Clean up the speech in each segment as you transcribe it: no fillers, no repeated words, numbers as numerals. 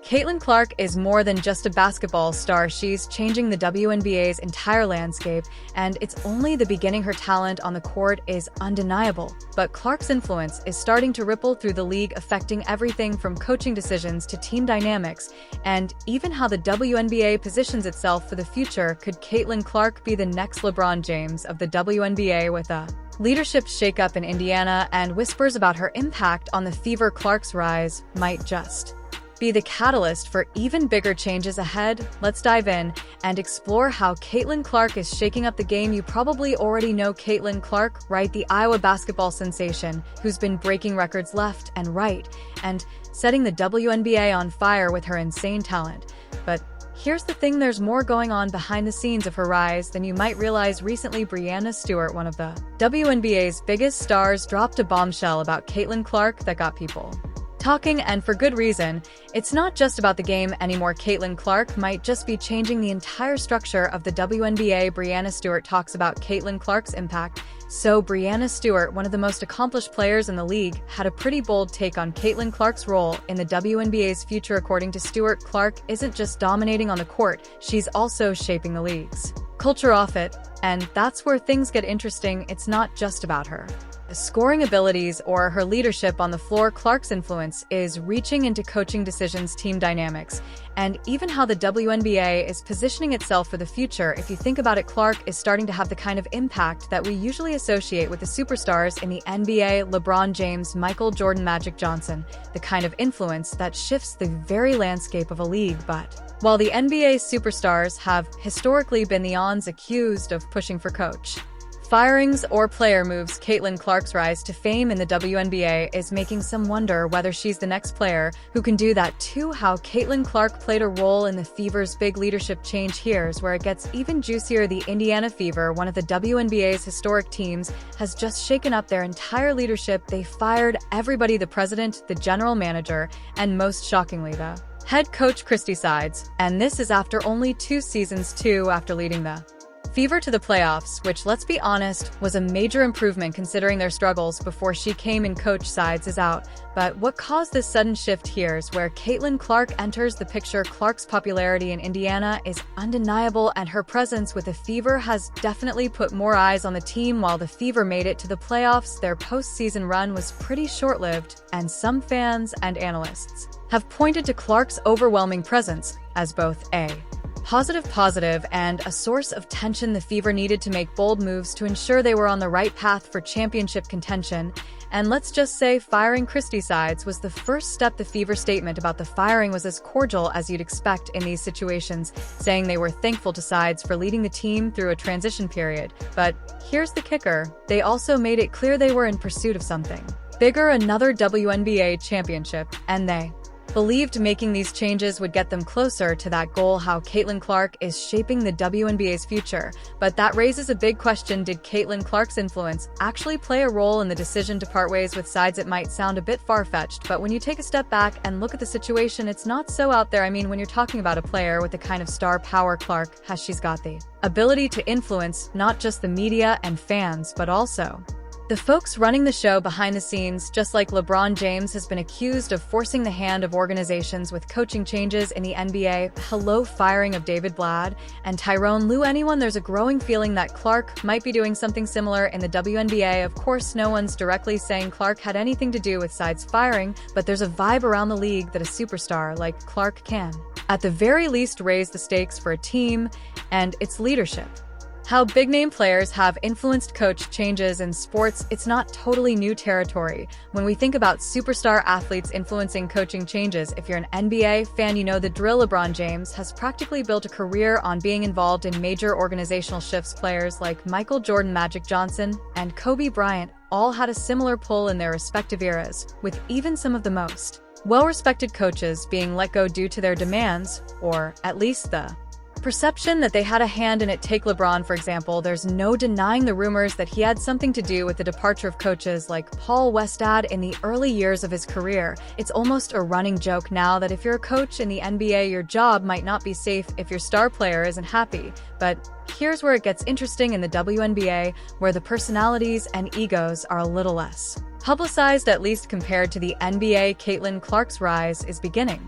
Caitlin Clark is more than just a basketball star. She's changing the WNBA's entire landscape, and it's only the beginning. Her talent on the court is undeniable, but Clark's influence is starting to ripple through the league, affecting everything from coaching decisions to team dynamics, and even how the WNBA positions itself for the future. Could Caitlin Clark be the next LeBron James of the WNBA? With a leadership shakeup in Indiana and whispers about her impact on the Fever, Clark's rise might just be the catalyst for even bigger changes ahead. Let's dive in and explore how Caitlin Clark is shaking up the game. You probably already know Caitlin Clark, right? The Iowa basketball sensation who's been breaking records left and right and setting the WNBA on fire with her insane talent. But here's the thing, there's more going on behind the scenes of her rise than you might realize. Recently, Breanna Stewart, one of the WNBA's biggest stars, dropped a bombshell about Caitlin Clark that got people talking, and for good reason. It's not just about the game anymore. Caitlin Clark might just be changing the entire structure of the WNBA. Breanna Stewart talks about Caitlin Clark's impact. So Breanna Stewart, one of the most accomplished players in the league, had a pretty bold take on Caitlin Clark's role in the WNBA's future. According to Stewart, Clark isn't just dominating on the court, she's also shaping the league's culture off it. And that's where things get interesting. It's not just about her scoring abilities or her leadership on the floor. Clark's influence is reaching into coaching decisions, team dynamics, and even how the WNBA is positioning itself for the future. If you think about it, Clark is starting to have the kind of impact that we usually associate with the superstars in the NBA: LeBron James, Michael Jordan, Magic Johnson, the kind of influence that shifts the very landscape of a league. But while the NBA superstars have historically been the ones accused of pushing for coach firings or player moves, Caitlin Clark's rise to fame in the WNBA is making some wonder whether she's the next player who can do that too. How Caitlin Clark played a role in the Fever's big leadership change. Here's where it gets even juicier. The Indiana Fever, one of the WNBA's historic teams, has just shaken up their entire leadership. They fired everybody: the president, the general manager, and most shockingly, the head coach, Christy Sides. And this is after only 2 seasons, after leading the Fever to the playoffs, which, let's be honest, was a major improvement considering their struggles before she came in. Coach Sides is out. But what caused this sudden shift? Here's where Caitlin Clark enters the picture. Clark's popularity in Indiana is undeniable, and her presence with the Fever has definitely put more eyes on the team. While the Fever made it to the playoffs, their postseason run was pretty short-lived, and some fans and analysts have pointed to Clark's overwhelming presence as both a positive and a source of tension. The Fever needed to make bold moves to ensure they were on the right path for championship contention, and let's just say firing Christy Sides was the first step. The Fever statement about the firing was as cordial as you'd expect in these situations, saying they were thankful to Sides for leading the team through a transition period. But here's the kicker: they also made it clear they were in pursuit of something bigger, another WNBA championship, and they believed making these changes would get them closer to that goal. How Caitlin Clark is shaping the WNBA's future. But that raises a big question: did Caitlin Clark's influence actually play a role in the decision to part ways with Sides? It might sound a bit far-fetched, but when you take a step back and look at the situation, it's not so out there. I mean, when you're talking about a player with the kind of star power Clark has, she's got the ability to influence not just the media and fans, but also the folks running the show behind the scenes. Just like LeBron James has been accused of forcing the hand of organizations with coaching changes in the NBA, hello firing of David Blatt and Tyrone Lue. There's a growing feeling that Clark might be doing something similar in the WNBA. Of course, no one's directly saying Clark had anything to do with Sides firing, but there's a vibe around the league that a superstar like Clark can, at the very least, raise the stakes for a team and its leadership. How big-name players have influenced coach changes in sports, it's not totally new territory. When we think about superstar athletes influencing coaching changes, if you're an NBA fan, you know the drill. LeBron James has practically built a career on being involved in major organizational shifts. Players like Michael Jordan, Magic Johnson, and Kobe Bryant all had a similar pull in their respective eras, with even some of the most well-respected coaches being let go due to their demands, or at least the perception that they had a hand in it. Take LeBron, for example. There's no denying the rumors that he had something to do with the departure of coaches like Paul Westad in the early years of his career. It's almost a running joke now that if you're a coach in the NBA, your job might not be safe if your star player isn't happy. But here's where it gets interesting in the WNBA, where the personalities and egos are a little less publicized, at least compared to the NBA. Caitlin Clark's rise is beginning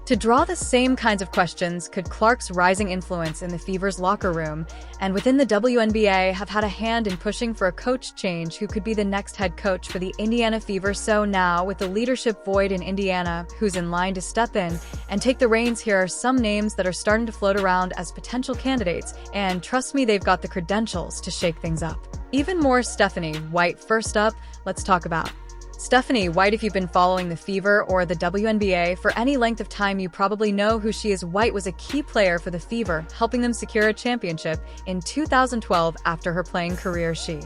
To draw the same kinds of questions, could Clark's rising influence in the Fever's locker room and within the WNBA have had a hand in pushing for a coach change who could be the next head coach for the Indiana Fever? So now, with the leadership void in Indiana, who's in line to step in and take the reins? Here are some names that are starting to float around as potential candidates, and trust me, they've got the credentials to shake things up. Even more Stephanie White. First up, let's talk about Stephanie White. If you've been following the Fever or the WNBA for any length of time, you probably know who she is. White was a key player for the Fever, helping them secure a championship in 2012. After her playing career, she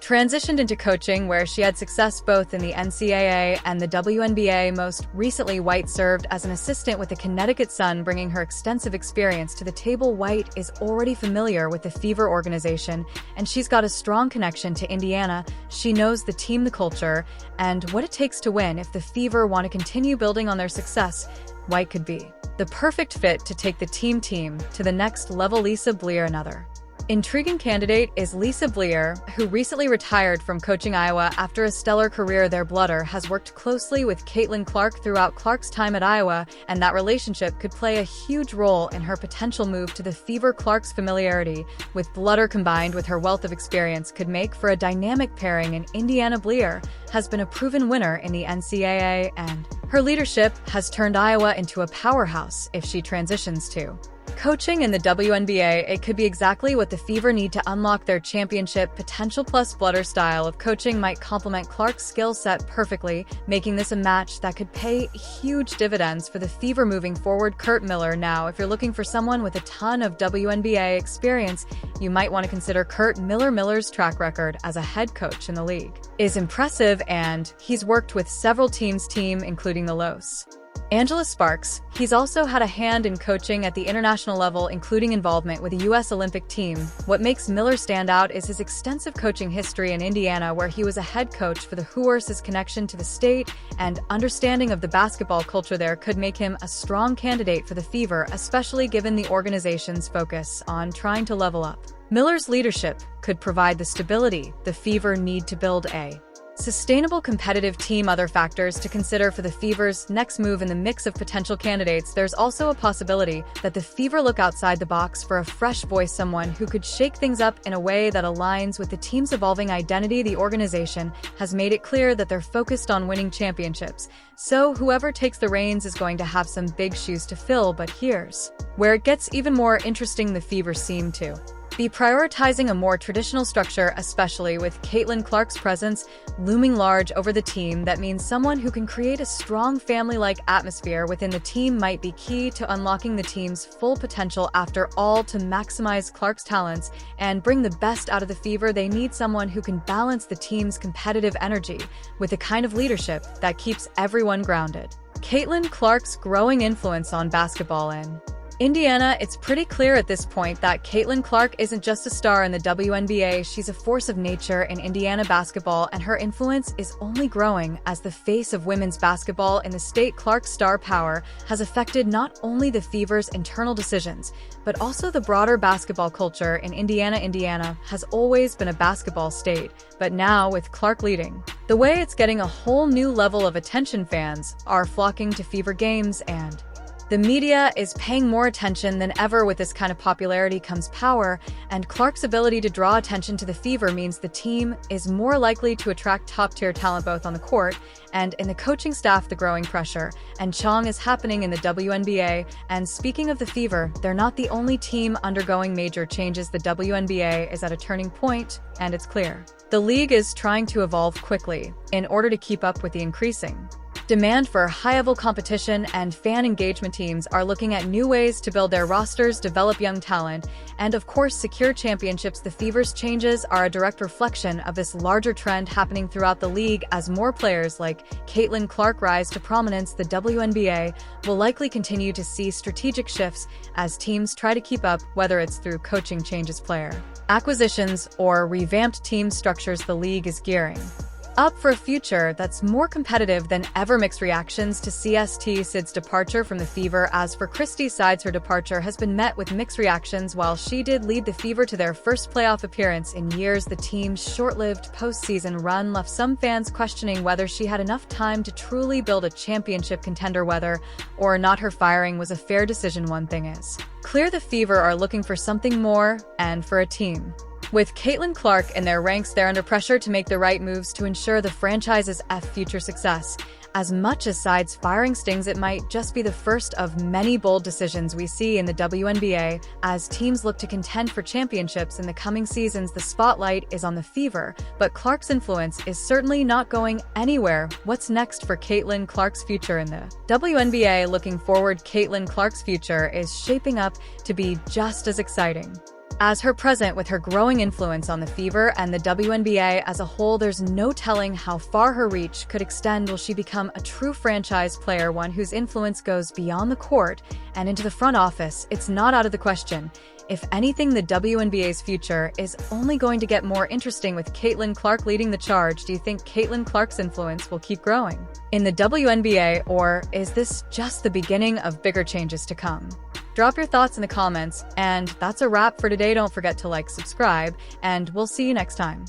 transitioned into coaching, where she had success both in the NCAA and the WNBA. Most recently, White served as an assistant with the Connecticut Sun, bringing her extensive experience to the table. White is already familiar with the Fever organization, and she's got a strong connection to Indiana. She knows the team, the culture, and what it takes to win. If the Fever want to continue building on their success, White could be the perfect fit to take the team to the next level. Lisa Blear. Another intriguing candidate is Lisa Blear, who recently retired from coaching Iowa after a stellar career there. Blear has worked closely with Caitlin Clark throughout Clark's time at Iowa, and that relationship could play a huge role in her potential move to the Fever. Clark's familiarity with Blear combined with her wealth of experience could make for a dynamic pairing in Indiana. Blear has been a proven winner in the NCAA, and her leadership has turned Iowa into a powerhouse. If she transitions to coaching in the WNBA, it could be exactly what the Fever need to unlock their championship potential. Plus, Blear's style of coaching might complement Clark's skill set perfectly, making this a match that could pay huge dividends for the Fever moving forward. Curt Miller. Now, if you're looking for someone with a ton of WNBA experience, you might want to consider Curt Miller. Miller's track record as a head coach in the league is impressive, and he's worked with several teams, including the Los Angeles Sparks. He's also had a hand in coaching at the international level, including involvement with the U.S. Olympic team. What makes Miller stand out is his extensive coaching history in Indiana, where he was a head coach for the Hoosiers. His connection to the state and understanding of the basketball culture there could make him a strong candidate for the Fever, especially given the organization's focus on trying to level up. Miller's leadership could provide the stability the Fever need to build a sustainable competitive team. Other factors to consider for the Fever's next move. In the mix of potential candidates, there's also a possibility that the Fever look outside the box for a fresh voice, someone who could shake things up in a way that aligns with the team's evolving identity. The organization has made it clear that they're focused on winning championships, so whoever takes the reins is going to have some big shoes to fill. But here's where it gets even more interesting. The Fever seem to be prioritizing a more traditional structure, especially with Caitlin Clark's presence looming large over the team. That means someone who can create a strong family-like atmosphere within the team might be key to unlocking the team's full potential. After all, to maximize Clark's talents and bring the best out of the Fever, they need someone who can balance the team's competitive energy with the kind of leadership that keeps everyone grounded. Caitlin Clark's growing influence on basketball in Indiana. It's pretty clear at this point that Caitlin Clark isn't just a star in the WNBA, she's a force of nature in Indiana basketball, and her influence is only growing as the face of women's basketball in the state. Clark's star power has affected not only the Fever's internal decisions, but also the broader basketball culture in Indiana. Indiana has always been a basketball state, but now with Clark leading the way, it's getting a whole new level of attention. Fans are flocking to Fever games, and the media is paying more attention than ever. With this kind of popularity comes power, and Clark's ability to draw attention to the Fever means the team is more likely to attract top-tier talent both on the court and in the coaching staff. The growing pressure and chong is happening in the WNBA, and speaking of the Fever, they're not the only team undergoing major changes. The WNBA is at a turning point, and it's clear the league is trying to evolve quickly in order to keep up with the increasing demand for high-level competition, and fan engagement. Teams are looking at new ways to build their rosters, develop young talent, and of course secure championships. The Fever's changes are a direct reflection of this larger trend happening throughout the league. As more players like Caitlin Clark rise to prominence, the WNBA will likely continue to see strategic shifts as teams try to keep up, whether it's through coaching changes, player acquisitions, or revamped team structures. The league is gearing up for a future that's more competitive than ever. Mixed reactions to CST Sid's departure from the Fever. As for Christie Sides, her departure has been met with mixed reactions. While she did lead the Fever to their first playoff appearance in years, the team's short-lived postseason run left some fans questioning whether she had enough time to truly build a championship contender. Whether or not her firing was a fair decision, one thing is clear: the Fever are looking for something more, and for a team with Caitlin Clark in their ranks, they're under pressure to make the right moves to ensure the franchise's future success. As much as Sides' firing stings, it might just be the first of many bold decisions we see in the WNBA. As teams look to contend for championships in the coming seasons, the spotlight is on the Fever, but Clark's influence is certainly not going anywhere. What's next for Caitlin Clark's future in the WNBA? Looking forward, Caitlin Clark's future is shaping up to be just as exciting as her present. With her growing influence on the Fever and the WNBA as a whole, there's no telling how far her reach could extend. Will she become a true franchise player, one whose influence goes beyond the court and into the front office? It's not out of the question. If anything, the WNBA's future is only going to get more interesting with Caitlin Clark leading the charge. Do you think Caitlin Clark's influence will keep growing in the WNBA, or is this just the beginning of bigger changes to come? Drop your thoughts in the comments, and that's a wrap for today. Don't forget to like, subscribe, and we'll see you next time.